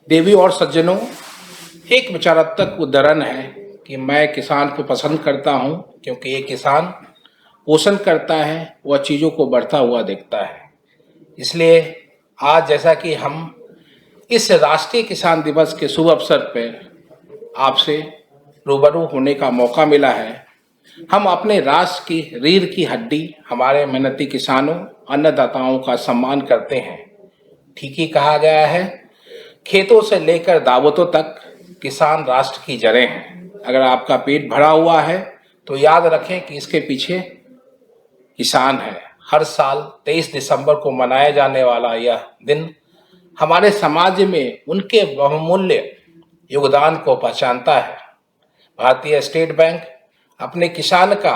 देवी और सज्जनों, एक विचारात्मक उदाहरण है कि मैं किसान को पसंद करता हूं क्योंकि ये किसान पोषण करता है, वह चीज़ों को बढ़ता हुआ देखता है। इसलिए आज जैसा कि हम इस राष्ट्रीय किसान दिवस के शुभ अवसर पर आपसे रूबरू होने का मौका मिला है, हम अपने राष्ट्र की रीढ़ की हड्डी हमारे मेहनती किसानों अन्नदाताओं का सम्मान करते हैं। ठीक ही कहा गया है, खेतों से लेकर दावतों तक किसान राष्ट्र की जड़ें हैं। अगर आपका पेट भरा हुआ है तो याद रखें कि इसके पीछे किसान है। हर साल 23 दिसंबर को मनाया जाने वाला यह दिन हमारे समाज में उनके बहुमूल्य योगदान को पहचानता है। भारतीय स्टेट बैंक अपने किसान का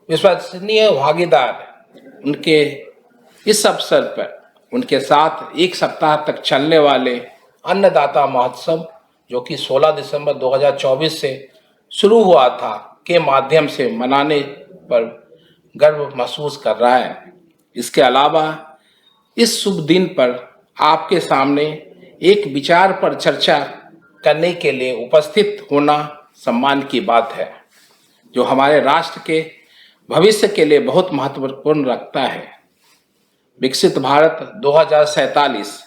विश्वसनीय भागीदार उनके इस अवसर पर उनके साथ एक सप्ताह तक चलने वाले अन्नदाता महोत्सव, जो कि 16 दिसंबर 2024 से शुरू हुआ था, के माध्यम से मनाने पर गर्व महसूस कर रहा है। इसके अलावा इस शुभ दिन पर आपके सामने एक विचार पर चर्चा करने के लिए उपस्थित होना सम्मान की बात है, जो हमारे राष्ट्र के भविष्य के लिए बहुत महत्वपूर्ण रखता है। विकसित भारत 2047,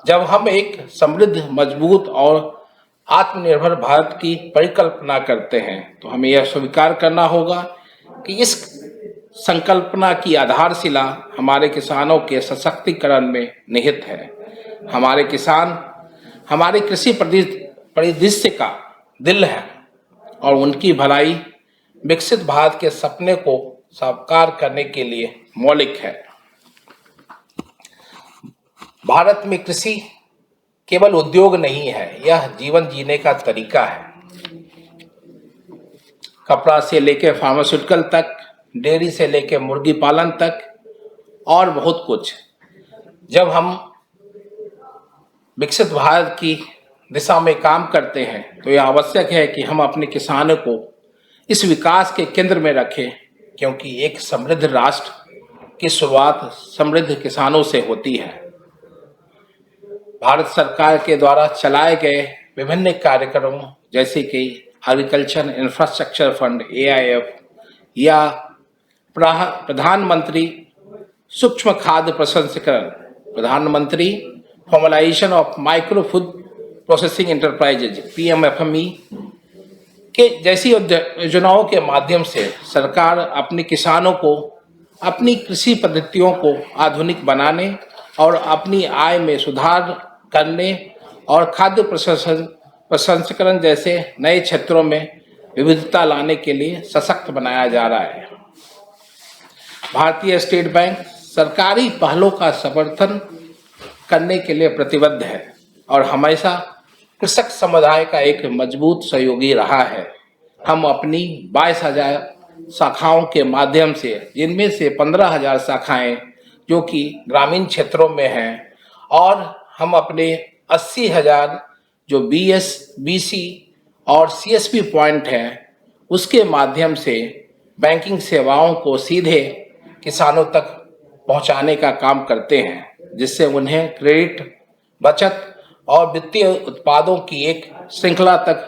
जब हम एक समृद्ध, मजबूत और आत्मनिर्भर भारत की परिकल्पना करते हैं, तो हमें यह स्वीकार करना होगा कि इस संकल्पना की आधारशिला हमारे किसानों के सशक्तिकरण में निहित है। हमारे किसान हमारे कृषि परिदृश्य का दिल है और उनकी भलाई विकसित भारत के सपने को साकार करने के लिए मौलिक है। भारत में कृषि केवल उद्योग नहीं है, यह जीवन जीने का तरीका है। कपड़ा से लेकर फार्मास्यूटिकल तक, डेयरी से लेकर मुर्गी पालन तक और बहुत कुछ। जब हम विकसित भारत की दिशा में काम करते हैं तो यह आवश्यक है कि हम अपने किसानों को इस विकास के केंद्र में रखें, क्योंकि एक समृद्ध राष्ट्र की शुरुआत समृद्ध किसानों से होती है। भारत सरकार के द्वारा चलाए गए विभिन्न कार्यक्रमों जैसे कि एग्रीकल्चर इंफ्रास्ट्रक्चर फंड AIF या प्रधानमंत्री सूक्ष्म खाद्य प्रसंस्करण, प्रधानमंत्री formalisation of micro food processing enterprises PMFME के जैसी योजनाओं के माध्यम से सरकार अपने किसानों को अपनी कृषि पद्धतियों को आधुनिक बनाने और अपनी आय में सुधार करने और खाद्य प्रसंस्करण जैसे नए क्षेत्रों में विविधता लाने के लिए सशक्त बनाया जा रहा है। भारतीय स्टेट बैंक सरकारी पहलों का समर्थन करने के लिए प्रतिबद्ध है और हमेशा कृषक समुदाय का एक मजबूत सहयोगी रहा है। हम अपनी 22,000 शाखाओं के माध्यम से, जिनमें से 15,000 शाखाएं जो कि ग्रामीण क्षेत्रों में हैं, और हम अपने 80,000 जो BS, BC और CSP पॉइंट हैं, उसके माध्यम से बैंकिंग सेवाओं को सीधे किसानों तक पहुंचाने का काम करते हैं, जिससे उन्हें क्रेडिट, बचत और वित्तीय उत्पादों की एक श्रृंखला तक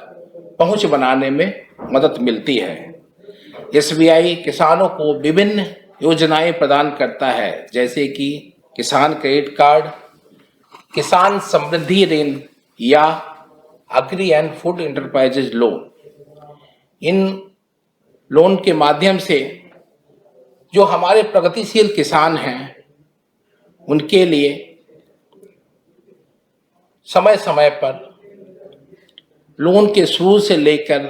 पहुंच बनाने में मदद मिलती है। SBI किसानों को विभिन्न योजनाएं प्रदान करता है, जैसे कि किसान क्रेडिट कार्ड, किसान समृद्धि ऋण या agri and food enterprises loan. इन लोन के माध्यम से जो हमारे प्रगतिशील किसान हैं, उनके लिए समय समय पर लोन के शुरू से लेकर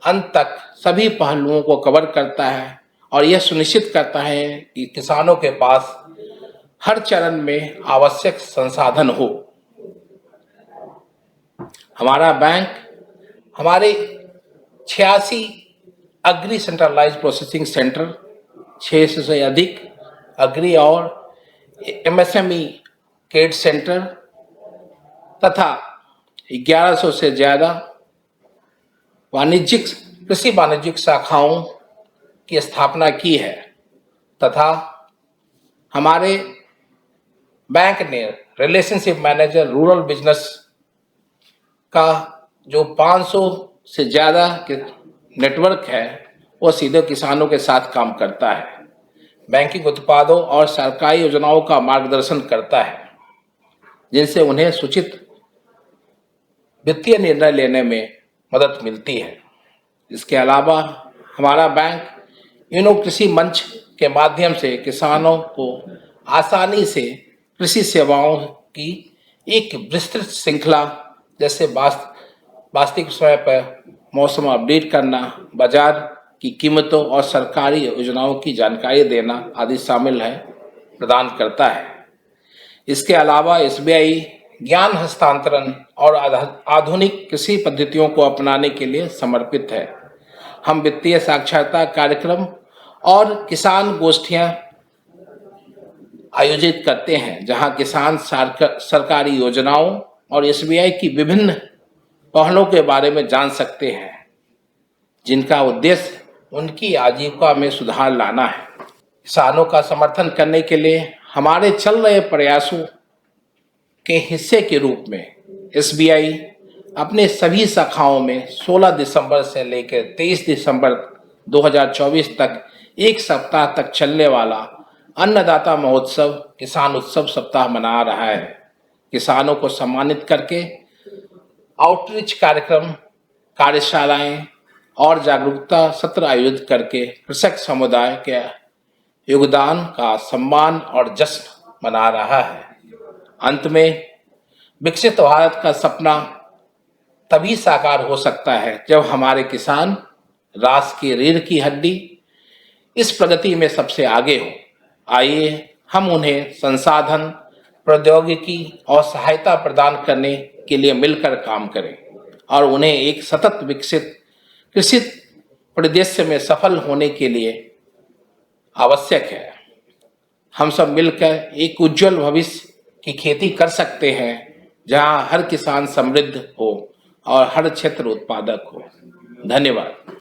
अंत तक सभी पहलुओं को कवर करता है और यह सुनिश्चित करता है कि किसानों के पास हर चरण में आवश्यक संसाधन हो। हमारा बैंक हमारे 86 एग्री सेंट्रलाइज्ड प्रोसेसिंग सेंटर, 600 से अधिक एग्री और MSME क्रेडिट सेंटर तथा 1100 से ज़्यादा कृषि वाणिज्यिक शाखाओं की स्थापना की है तथा हमारे बैंक ने रिलेशनशिप मैनेजर रूरल बिजनेस का जो 500 से ज़्यादा नेटवर्क है वो सीधे किसानों के साथ काम करता है, बैंकिंग उत्पादों और सरकारी योजनाओं का मार्गदर्शन करता है, जिनसे उन्हें सूचित वित्तीय निर्णय लेने में मदद मिलती है। इसके अलावा हमारा बैंक यूनो कृषि मंच के माध्यम से किसानों को आसानी से कृषि सेवाओं की एक विस्तृत श्रृंखला, जैसे वास्तविक समय पर मौसम अपडेट करना, बाजार की कीमतों और सरकारी योजनाओं की जानकारी देना आदि शामिल है, प्रदान करता है। इसके अलावा एसबीआई ज्ञान हस्तांतरण और आधुनिक कृषि पद्धतियों को अपनाने के लिए समर्पित है। हम वित्तीय साक्षरता कार्यक्रम और किसान गोष्ठियां आयोजित करते हैं, जहां किसान सरकारी योजनाओं और एसबीआई की विभिन्न पहलों के बारे में जान सकते हैं, जिनका उद्देश्य उनकी आजीविका में सुधार लाना है। किसानों का समर्थन करने के लिए हमारे चल रहे प्रयासों के हिस्से के रूप में एसबीआई अपने सभी शाखाओं में 16 दिसंबर से लेकर 23 दिसंबर 2024 तक एक सप्ताह तक चलने वाला अन्नदाता महोत्सव किसान उत्सव सप्ताह मना रहा है। किसानों को सम्मानित करके आउटरीच कार्यक्रम, कार्यशालाएं और जागरूकता सत्र आयोजित करके कृषक समुदाय के योगदान का सम्मान और जश्न मना रहा है। अंत में, विकसित भारत का सपना तभी साकार हो सकता है जब हमारे किसान राष्ट्र की रीढ़ की हड्डी इस प्रगति में सबसे आगे हो। आइए हम उन्हें संसाधन, प्रौद्योगिकी और सहायता प्रदान करने के लिए मिलकर काम करें और उन्हें एक सतत विकसित कृषि परिदृश्य में सफल होने के लिए आवश्यक है। हम सब मिलकर एक उज्जवल भविष्य की खेती कर सकते हैं, जहां हर किसान समृद्ध हो और हर क्षेत्र उत्पादक हो। धन्यवाद।